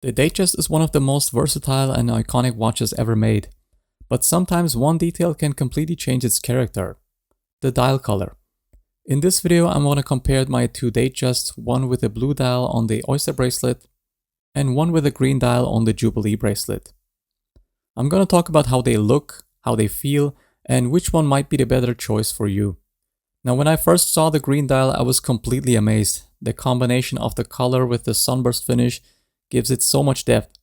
The Datejust is one of the most versatile and iconic watches ever made, but sometimes one detail can completely change its character: the dial color. In this video, I'm going to compare my two Datejusts, one with a blue dial on the Oyster bracelet and one with a green dial on the Jubilee bracelet. I'm going to talk about how they look, how they feel, and which one might be the better choice for you. Now, when I first saw the green dial, I was completely amazed. The combination of the color with the sunburst finish gives it so much depth.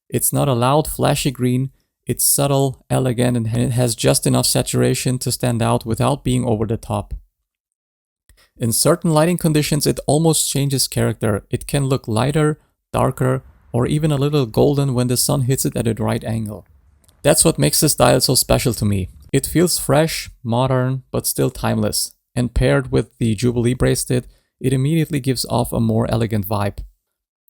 It's not a loud, flashy green, it's subtle, elegant, and it has just enough saturation to stand out without being over the top. In certain lighting conditions, it almost changes character. It can look lighter, darker, or even a little golden when the sun hits it at the right angle. That's what makes this dial so special to me. It feels fresh, modern, but still timeless. And paired with the Jubilee bracelet, it immediately gives off a more elegant vibe.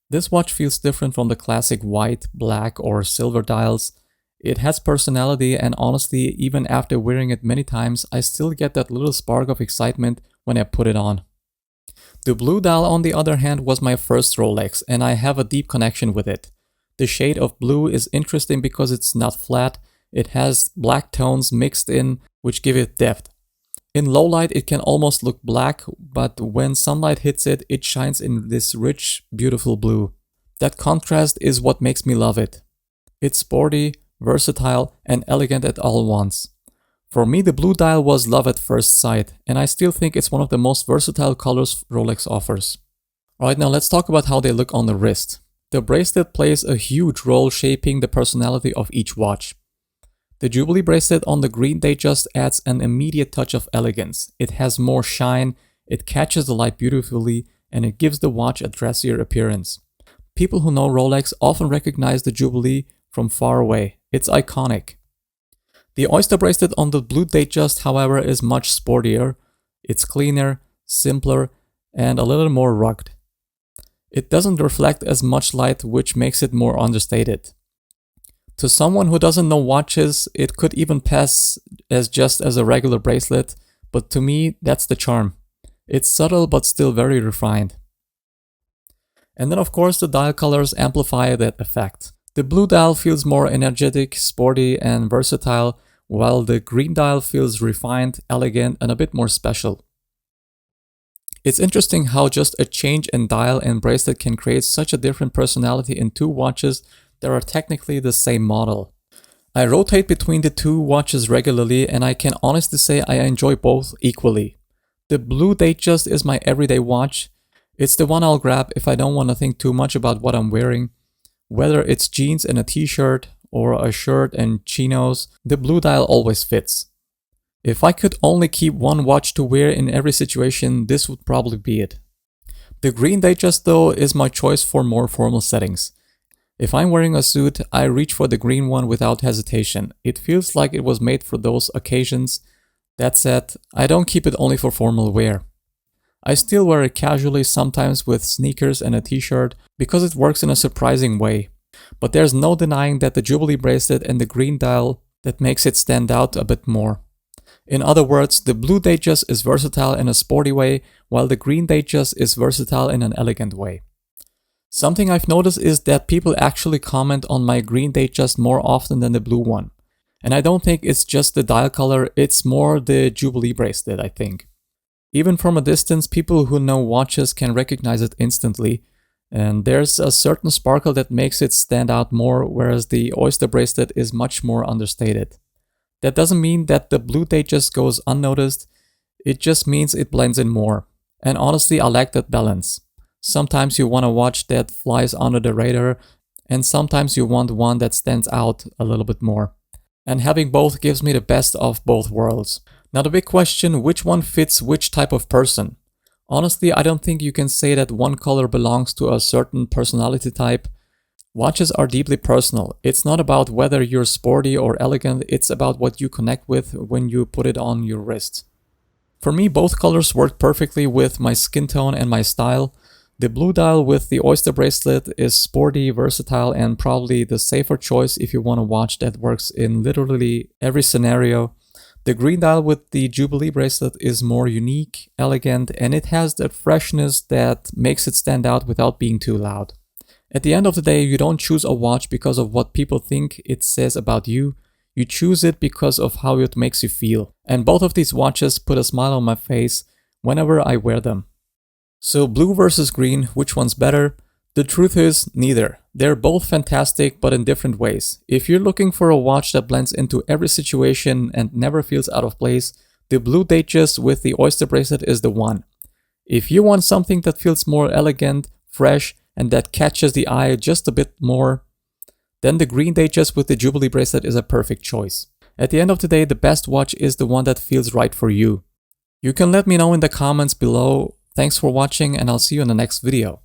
This watch feels different from the classic white, black, or silver dials. It has personality, and honestly, even after wearing it many times, I still get that little spark of excitement when I put it on. The blue dial, on the other hand, was my first Rolex, and I have a deep connection with it. The shade of blue is interesting because it's not flat. It has black tones mixed in, which give it depth. In low light, it can almost look black, but when sunlight hits it, it shines in this rich, beautiful blue. That contrast is what makes me love it. It's sporty, versatile, and elegant at all once. For me, the blue dial was love at first sight, and I still think it's one of the most versatile colors Rolex offers. Alright, now let's talk about how they look on the wrist. The bracelet plays a huge role shaping the personality of each watch. The Jubilee bracelet on the green Datejust adds an immediate touch of elegance. It has more shine, it catches the light beautifully, and it gives the watch a dressier appearance. People who know Rolex often recognize the Jubilee from far away. It's iconic. The Oyster bracelet on the blue Datejust, however, is much sportier. It's cleaner, simpler, and a little more rugged. It doesn't reflect as much light, which makes it more understated. To someone who doesn't know watches, it could even pass as just as a regular bracelet, but to me, that's the charm. It's subtle but still very refined. And then of course the dial colors amplify that effect. The blue dial feels more energetic, sporty, and versatile, while the green dial feels refined, elegant, and a bit more special. It's interesting how just a change in dial and bracelet can create such a different personality in two watches that are technically the same model. I rotate between the two watches regularly, and I can honestly say I enjoy both equally. The blue Datejust is my everyday watch. It's the one I'll grab if I don't want to think too much about what I'm wearing. Whether it's jeans and a t-shirt or a shirt and chinos, the blue dial always fits. If I could only keep one watch to wear in every situation, this would probably be it. The green Datejust though is my choice for more formal settings. If I'm wearing a suit, I reach for the green one without hesitation. It feels like it was made for those occasions. That said, I don't keep it only for formal wear. I still wear it casually, sometimes with sneakers and a t-shirt, because it works in a surprising way. But there's no denying that the Jubilee bracelet and the green dial that makes it stand out a bit more. In other words, the blue Datejust is versatile in a sporty way, while the green Datejust is versatile in an elegant way. Something I've noticed is that people actually comment on my green Datejust more often than the blue one. And I don't think it's just the dial color, it's more the Jubilee bracelet, I think. Even from a distance, people who know watches can recognize it instantly, and there's a certain sparkle that makes it stand out more, whereas the Oyster bracelet is much more understated. That doesn't mean that the blue Datejust goes unnoticed, it just means it blends in more. And honestly, I like that balance. Sometimes you want a watch that flies under the radar, and sometimes you want one that stands out a little bit more. And having both gives me the best of both worlds. Now the big question, which one fits which type of person? Honestly, I don't think you can say that one color belongs to a certain personality type. Watches are deeply personal. It's not about whether you're sporty or elegant, it's about what you connect with when you put it on your wrist. For me, both colors work perfectly with my skin tone and my style. The blue dial with the Oyster bracelet is sporty, versatile, and probably the safer choice if you want a watch that works in literally every scenario. The green dial with the Jubilee bracelet is more unique, elegant, and it has that freshness that makes it stand out without being too loud. At the end of the day, you don't choose a watch because of what people think it says about you. You choose it because of how it makes you feel. And both of these watches put a smile on my face whenever I wear them. So blue versus green, which one's better? The truth is, neither. They're both fantastic, but in different ways. If you're looking for a watch that blends into every situation and never feels out of place, the blue Datejust with the Oyster bracelet is the one. If you want something that feels more elegant, fresh, and that catches the eye just a bit more, then the green Datejust with the Jubilee bracelet is a perfect choice. At the end of the day, the best watch is the one that feels right for you. You can let me know in the comments below. Thanks for watching, and I'll see you in the next video.